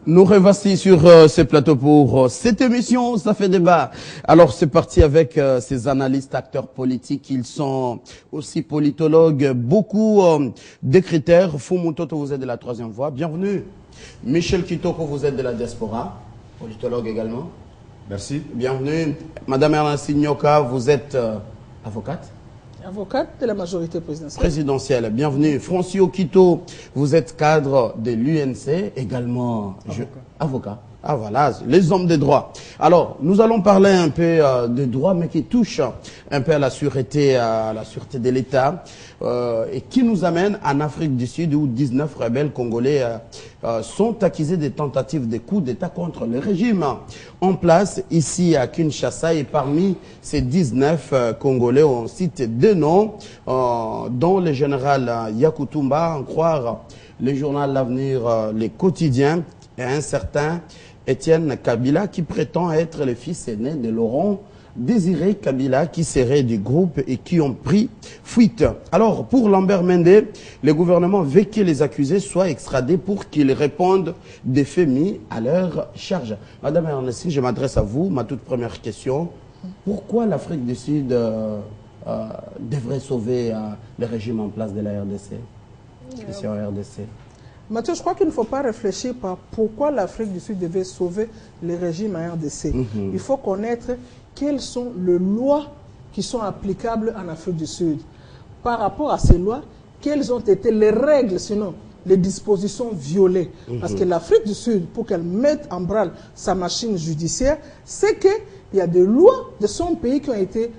Nous revoici sur ce plateau pour cette émission, ça fait débat. Alors c'est parti avec ces analystes, acteurs politiques, ils sont aussi politologues, beaucoup de critères. Fumu Toto, vous êtes de la Troisième Voie, bienvenue. Michel Kitoko, vous êtes de la diaspora, politologue également. Merci. Bienvenue. Madame Ernestine Nyoka, vous êtes avocate. Avocate de la majorité présidentielle. Bienvenue. Francio Quito, vous êtes cadre de l'UNC, également avocat. Ah voilà, les hommes de droit. Alors, nous allons parler un peu de droit, mais qui touche un peu à la sûreté de l'État, et qui nous amène en Afrique du Sud, où 19 rebelles congolais sont accusés de tentatives de coup d'État contre le régime en place ici à Kinshasa. Et parmi ces 19 Congolais, on cite deux noms, dont le général Yakutumba, en croire le journal L'Avenir, les quotidiens, et un certain Étienne Kabila, qui prétend être le fils aîné de Laurent Désiré Kabila, qui serait du groupe et qui ont pris fuite. Alors, pour Lambert Mende, le gouvernement veut que les accusés soient extradés pour qu'ils répondent des faits mis à leur charge. Madame Ernestine, je m'adresse à vous. Ma toute première question, pourquoi l'Afrique du Sud devrait sauver le régime en place de la RDC, mission RDC? Mathieu, je crois qu'il ne faut pas réfléchir par pourquoi l'Afrique du Sud devait sauver le régime à RDC. Il faut connaître quelles sont les lois qui sont applicables en Afrique du Sud. Par rapport à ces lois, quelles ont été les règles, sinon les dispositions violées. Parce que l'Afrique du Sud, pour qu'elle mette en branle sa machine judiciaire, c'est qu'il y a des lois de son pays qui ont été,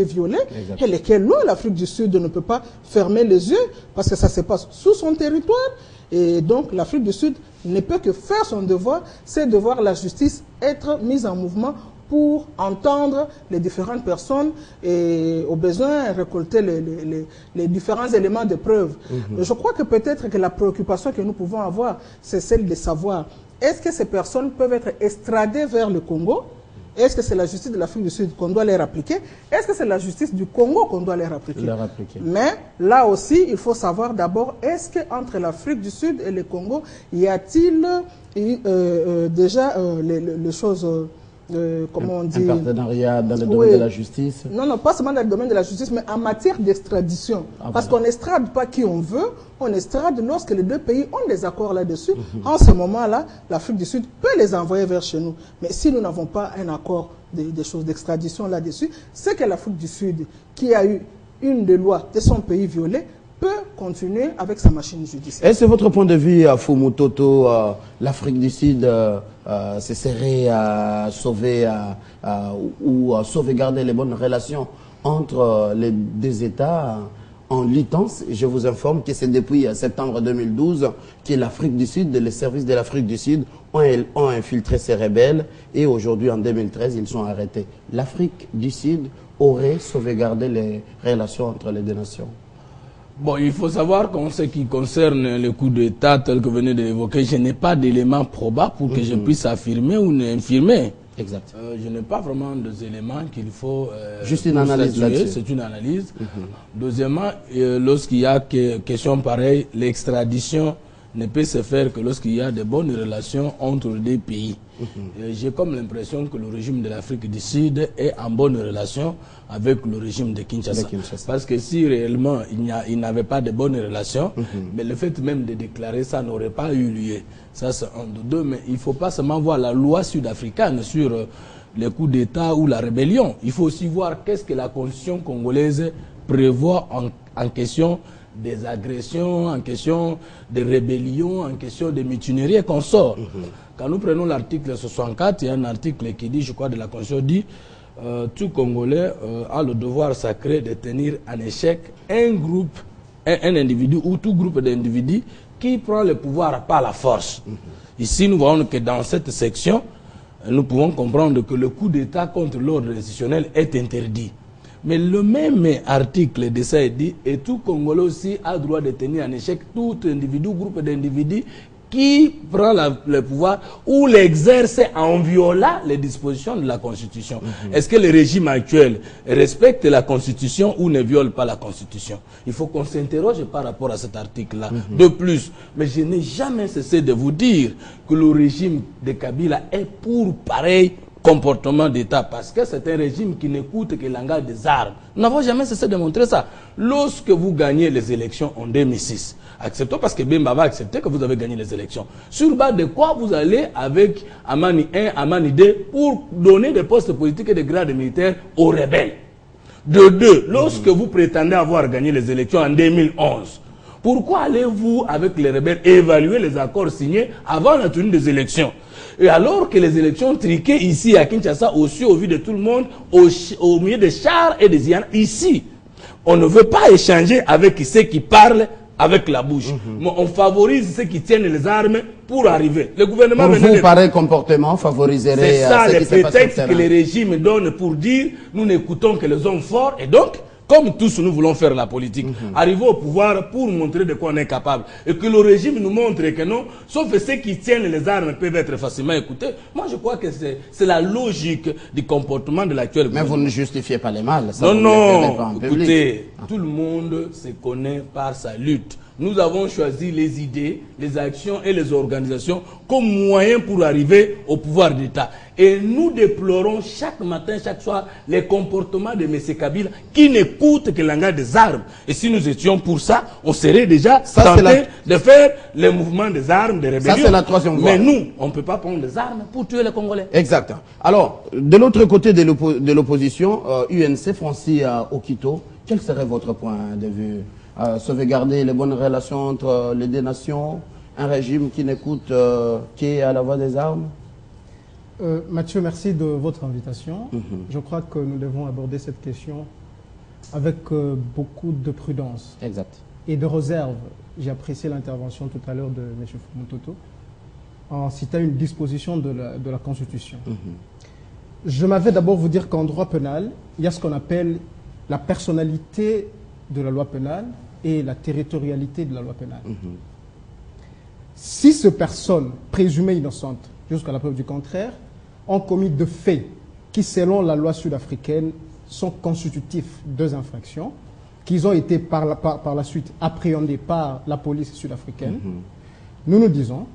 violées. Exactement. Et lesquelles lois l'Afrique du Sud ne peut pas fermer les yeux parce que ça se passe sous son territoire. Et donc l'Afrique du Sud ne peut que faire son devoir, c'est de voir la justice être mise en mouvement pour entendre les différentes personnes et au besoin récolter les différents éléments de preuve. Je crois que peut-être que la préoccupation que nous pouvons avoir, c'est celle de savoir est-ce que ces personnes peuvent être extradées vers le Congo? Est-ce que c'est la justice de l'Afrique du Sud qu'on doit leur appliquer? Est-ce que c'est la justice du Congo qu'on doit leur appliquer? Mais là aussi, il faut savoir d'abord, est-ce qu'entre l'Afrique du Sud et le Congo, y a-t-il déjà les choses... comment on dit, un partenariat dans le domaine de la justice? Non, pas seulement dans le domaine de la justice, mais en matière d'extradition. Parce qu'on n'extrade pas qui on veut, on extrade lorsque les deux pays ont des accords là-dessus. En ce moment-là, l'Afrique du Sud peut les envoyer vers chez nous. Mais si nous n'avons pas un accord des choses d'extradition là-dessus, c'est que l'Afrique du Sud, qui a eu une des lois de son pays violée, peut continuer avec sa machine judiciaire. Est-ce votre point de vue, à Fumu Toto, l'Afrique du Sud se serait sauver ou sauvegarder les bonnes relations entre les deux États en luttant? Je vous informe que c'est depuis septembre 2012 que l'Afrique du Sud, les services de l'Afrique du Sud ont infiltré ces rebelles et aujourd'hui, en 2013, ils sont arrêtés. L'Afrique du Sud aurait sauvegardé les relations entre les deux nations? Bon, il faut savoir qu'en ce qui concerne le coup d'État tel que vous venez d'évoquer, je n'ai pas d'éléments probables pour que je puisse affirmer ou infirmer. Exact. Je n'ai pas vraiment des éléments qu'il faut... juste une analyse là-dessus. C'est une analyse. Deuxièmement, lorsqu'il y a question pareille, l'extradition ne peut se faire que lorsqu'il y a de bonnes relations entre des pays. J'ai comme l'impression que le régime de l'Afrique du Sud est en bonne relation avec le régime de Kinshasa. Parce que si réellement il n'avait pas de bonnes relations, mais le fait même de déclarer ça n'aurait pas eu lieu. Ça c'est un de deux, mais il ne faut pas seulement voir la loi sud-africaine sur les coups d'État ou la rébellion. Il faut aussi voir qu'est-ce que la constitution congolaise prévoit en question des agressions, en question de rébellion, en question de mutinerie et consorts. Quand nous prenons l'article 64, il y a un article qui dit, je crois, de la Constitution, dit tout Congolais a le devoir sacré de tenir en échec un groupe, un individu ou tout groupe d'individus qui prend le pouvoir par la force. Ici, nous voyons que dans cette section, nous pouvons comprendre que le coup d'État contre l'ordre institutionnel est interdit. Mais le même article de ça dit, et tout Congolais aussi a le droit de tenir en échec tout individu, groupe d'individus qui prend le pouvoir ou l'exerce en violant les dispositions de la Constitution. Est-ce que le régime actuel respecte la Constitution ou ne viole pas la Constitution? Il faut qu'on s'interroge par rapport à cet article-là. De plus, mais je n'ai jamais cessé de vous dire que le régime de Kabila est pour pareil comportement d'État, parce que c'est un régime qui n'écoute que le langage des armes. Nous n'avons jamais cessé de montrer ça. Lorsque vous gagnez les élections en 2006, acceptons, parce que Bemba va accepter que vous avez gagné les élections. Sur base de quoi vous allez avec Amani 1, Amani 2 pour donner des postes politiques et des grades militaires aux rebelles. De deux, lorsque vous prétendez avoir gagné les élections en 2011, pourquoi allez-vous avec les rebelles évaluer les accords signés avant la tenue des élections? Et alors que les élections triquées ici à Kinshasa, aussi au vu de tout le monde, au milieu des chars et des hyènes, ici, on ne veut pas échanger avec ceux qui parlent avec la bouche. Mais on favorise ceux qui tiennent les armes pour arriver. Le gouvernement... Pour vous, pareil comportement favoriserait... C'est ça le prétexte que les régimes donnent pour dire nous n'écoutons que les hommes forts et donc... Comme tous nous voulons faire la politique, arriver au pouvoir pour montrer de quoi on est capable. Et que le régime nous montre que non, sauf que ceux qui tiennent les armes peuvent être facilement écoutés. Moi, je crois que c'est la logique du comportement de l'actuel gouvernement. Mais vous ne justifiez pas les mal. Ça non, écoutez, tout le monde se connaît par sa lutte. Nous avons choisi les idées, les actions et les organisations comme moyen pour arriver au pouvoir d'État. Et nous déplorons chaque matin, chaque soir, les comportements de M. Kabila qui n'écoutent que le langage des armes. Et si nous étions pour ça, on serait déjà tentés de faire le mouvement des armes, des rébellions. Ça, c'est la troisième voie. Mais nous, on ne peut pas prendre des armes pour tuer les Congolais. Exact. Alors, de l'autre côté de l'opposition, UNC, Francis Okito, quel serait votre point de vue? Sauvegarder les bonnes relations entre les deux nations, un régime qui n'écoute, qui est à la voix des armes? Mathieu, merci de votre invitation. Je crois que nous devons aborder cette question avec beaucoup de prudence et de réserve. J'ai apprécié l'intervention tout à l'heure de M. Fumototo en citant une disposition de la Constitution. Je m'avais d'abord vous dire qu'en droit pénal, il y a ce qu'on appelle la personnalité de la loi pénale et la territorialité de la loi pénale. Si ces personnes présumées innocentes, jusqu'à la preuve du contraire, ont commis de faits qui, selon la loi sud-africaine, sont constitutifs deux infractions, qu'ils ont été par la suite appréhendés par la police sud-africaine, nous nous disons,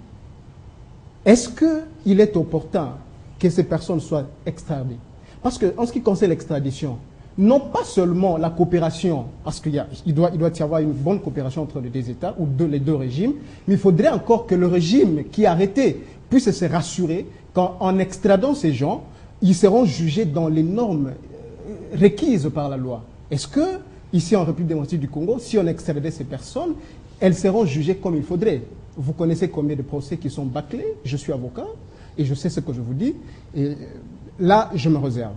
est-ce qu'il est opportun que ces personnes soient extradées? Parce qu'en ce qui concerne l'extradition, non pas seulement la coopération, parce qu'il doit y avoir une bonne coopération entre les deux États ou les deux régimes, mais il faudrait encore que le régime qui a arrêté puisse se rassurer qu'en extradant ces gens, ils seront jugés dans les normes requises par la loi. Est-ce que, ici en République démocratique du Congo, si on extradait ces personnes, elles seront jugées comme il faudrait? Vous connaissez combien de procès qui sont bâclés? Je suis avocat et je sais ce que je vous dis. Et là, je me réserve.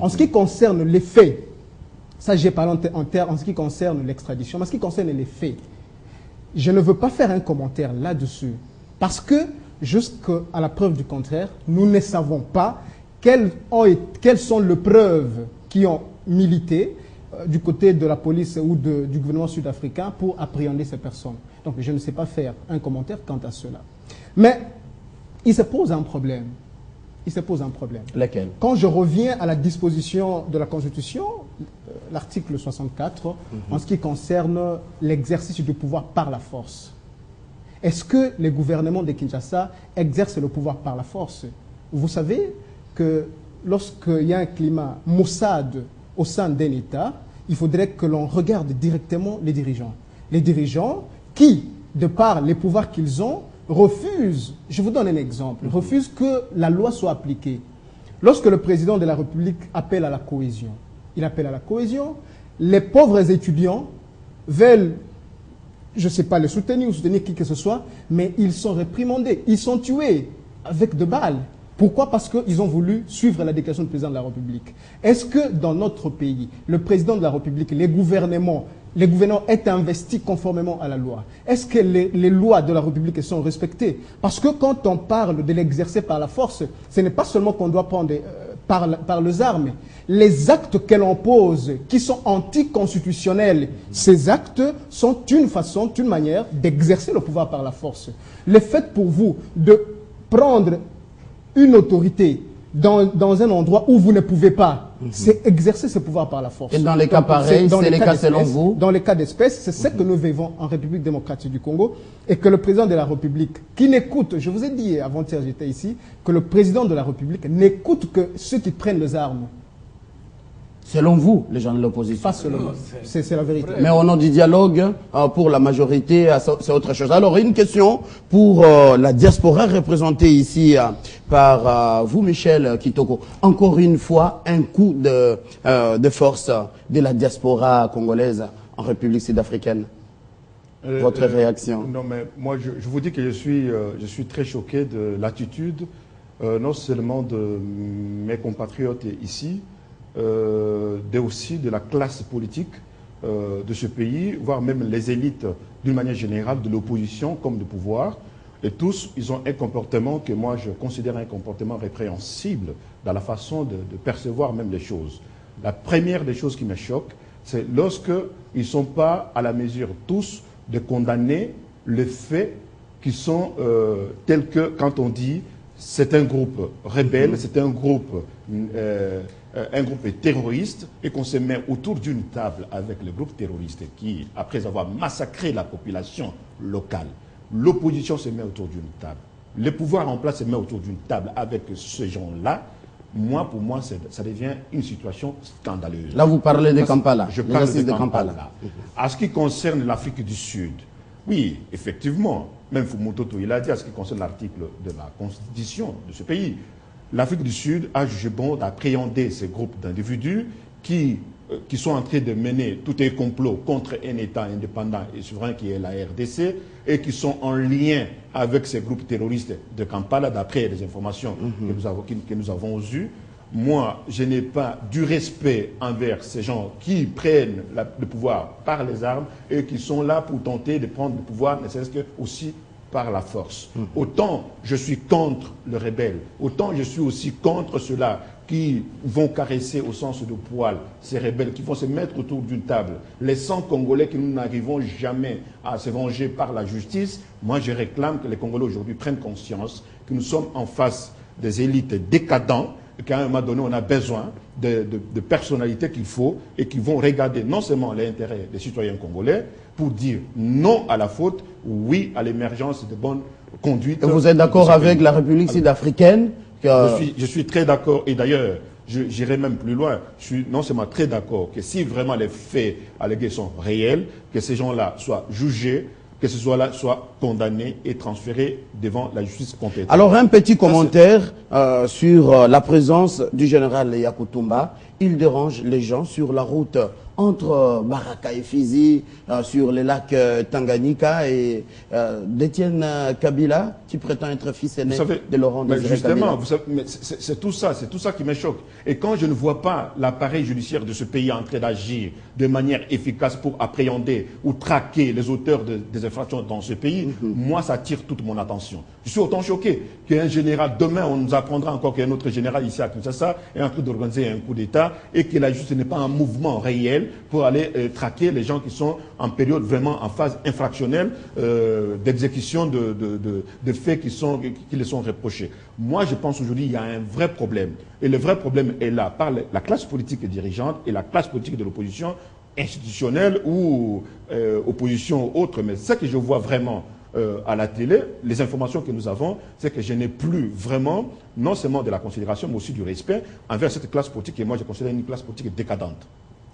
En ce qui concerne les faits, ça j'ai parlé en ce qui concerne l'extradition, mais en ce qui concerne les faits, je ne veux pas faire un commentaire là-dessus, parce que jusqu'à la preuve du contraire, nous ne savons pas quelles sont les preuves qui ont milité du côté de la police ou du gouvernement sud-africain pour appréhender ces personnes. Donc je ne sais pas faire un commentaire quant à cela. Mais il se pose un problème. Il se pose un problème. Lequel? Quand je reviens à la disposition de la Constitution, l'article 64, en ce qui concerne l'exercice du pouvoir par la force. Est-ce que les gouvernements de Kinshasa exercent le pouvoir par la force? Vous savez que lorsqu'il y a un climat maussade au sein d'un État, il faudrait que l'on regarde directement les dirigeants. Les dirigeants qui, de par les pouvoirs qu'ils ont, refuse, je vous donne un exemple, refuse que la loi soit appliquée. Lorsque le président de la République appelle à la cohésion, il appelle à la cohésion, les pauvres étudiants veulent, je ne sais pas, le soutenir ou soutenir qui que ce soit, mais ils sont réprimandés, ils sont tués avec de balles. Pourquoi? Parce qu'ils ont voulu suivre la déclaration du président de la République. Est-ce que dans notre pays, le président de la République, les gouvernements est investi conformément à la loi? Est-ce que les lois de la République sont respectées? Parce que quand on parle de l'exercer par la force, ce n'est pas seulement qu'on doit prendre par les armes. Les actes qu'elle impose, qui sont anticonstitutionnels, ces actes sont une manière d'exercer le pouvoir par la force. Le fait pour vous de prendre une autorité dans un endroit où vous ne pouvez pas, c'est exercer ce pouvoir par la force. Et dans les cas pareils, c'est les cas selon vous? Dans les cas d'espèce, c'est ce que nous vivons en République démocratique du Congo et que le président de la République, qui n'écoute, je vous ai dit avant-hier j'étais ici, que le président de la République n'écoute que ceux qui prennent les armes. Selon vous, les gens de l'opposition. Pas seulement. C'est la vérité. Mais au nom du dialogue, pour la majorité, c'est autre chose. Alors, une question pour la diaspora représentée ici par vous, Michel Kitoko. Encore une fois, un coup de force de la diaspora congolaise en République sud-africaine. Votre réaction? Non, mais moi, je vous dis que je suis très choqué de l'attitude, non seulement de mes compatriotes ici, aussi de la classe politique de ce pays, voire même les élites d'une manière générale, de l'opposition comme du pouvoir. Et tous, ils ont un comportement que moi je considère un comportement répréhensible dans la façon de percevoir même les choses. La première des choses qui me choque, c'est lorsqu'ils ne sont pas à la mesure tous de condamner les faits qui sont tels que quand on dit c'est un groupe rebelle, c'est un groupe terroriste et qu'on se met autour d'une table avec le groupe terroriste qui, après avoir massacré la population locale, l'opposition se met autour d'une table, le pouvoir en place se met autour d'une table avec ces gens-là. Pour moi, ça devient une situation scandaleuse. Là, vous parlez de Kampala. Je parle de Kampala. À ce qui concerne l'Afrique du Sud, oui, effectivement, même Fumutoto, il a dit à ce qui concerne l'article de la Constitution de ce pays, l'Afrique du Sud a jugé bon d'appréhender ces groupes d'individus qui sont en train de mener tout un complot contre un État indépendant et souverain qui est la RDC et qui sont en lien avec ces groupes terroristes de Kampala, d'après les informations que nous avons eues. Moi, je n'ai pas du respect envers ces gens qui prennent le pouvoir par les armes et qui sont là pour tenter de prendre le pouvoir, ne serait-ce que aussi par la force. Autant je suis contre le rebelle, autant je suis aussi contre ceux-là qui vont caresser au sens de poil ces rebelles, qui vont se mettre autour d'une table, les 100 Congolais que nous n'arrivons jamais à se venger par la justice. Moi, je réclame que les Congolais aujourd'hui prennent conscience que nous sommes en face des élites décadentes et qu'à un moment donné, on a besoin de personnalités qu'il faut et qui vont regarder non seulement l'intérêt des citoyens congolais pour dire non à la faute, oui à l'émergence de bonnes conduites. Et vous êtes d'accord avec la République sud-africaine? Je suis très d'accord, et d'ailleurs, j'irai même plus loin. Je suis non seulement très d'accord que si vraiment les faits allégués sont réels, que ces gens-là soient jugés, que ce soit là soit condamné et transféré devant la justice compétente. Alors un petit commentaire sur la présence du général Yakutumba. Il dérange les gens sur la route entre Baraka et Fizi, sur les lacs Tanganyika et d'Étienne Kabila, qui prétend être fils aîné de Laurent Désiré Kabila. Vous savez, c'est tout ça qui me choque. Et quand je ne vois pas l'appareil judiciaire de ce pays en train d'agir de manière efficace pour appréhender ou traquer les auteurs des infractions dans ce pays, moi, ça attire toute mon attention. Je suis autant choqué qu'un général, demain, on nous apprendra encore qu'un autre général ici à Kinshasa est en train d'organiser un coup d'État et que la justice n'est pas un mouvement réel pour aller traquer les gens qui sont en période vraiment en phase infractionnelle d'exécution de faits qui les sont reprochés. Moi, je pense aujourd'hui qu'il y a un vrai problème. Et le vrai problème est là, par la classe politique et dirigeante et la classe politique de l'opposition institutionnelle ou opposition autre. Mais ce que je vois vraiment à la télé, les informations que nous avons, c'est que je n'ai plus vraiment, non seulement de la considération, mais aussi du respect envers cette classe politique, et moi je considère une classe politique décadente.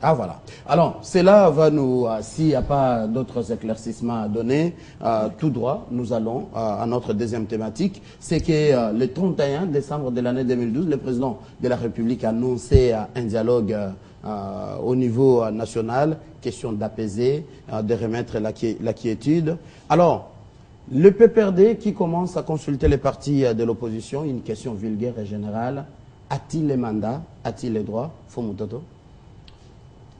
Ah voilà. Alors, cela va nous, s'il n'y a pas d'autres éclaircissements à donner, tout droit, nous allons à notre deuxième thématique. C'est que le 31 décembre de l'année 2012, le président de la République a annoncé un dialogue au niveau national, question d'apaiser, de remettre la quiétude. Alors, le PPRD qui commence à consulter les partis de l'opposition, une question vulgaire et générale, a-t-il les mandats, a-t-il les droits? Fumutoto.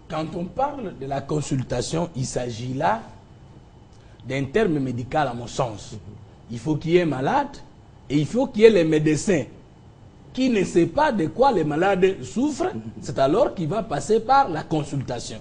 Quand on parle de la consultation, il s'agit là d'un terme médical à mon sens. Il faut qu'il y ait malade et il faut qu'il y ait les médecins qui ne sait pas de quoi les malades souffrent, c'est alors qu'il va passer par la consultation.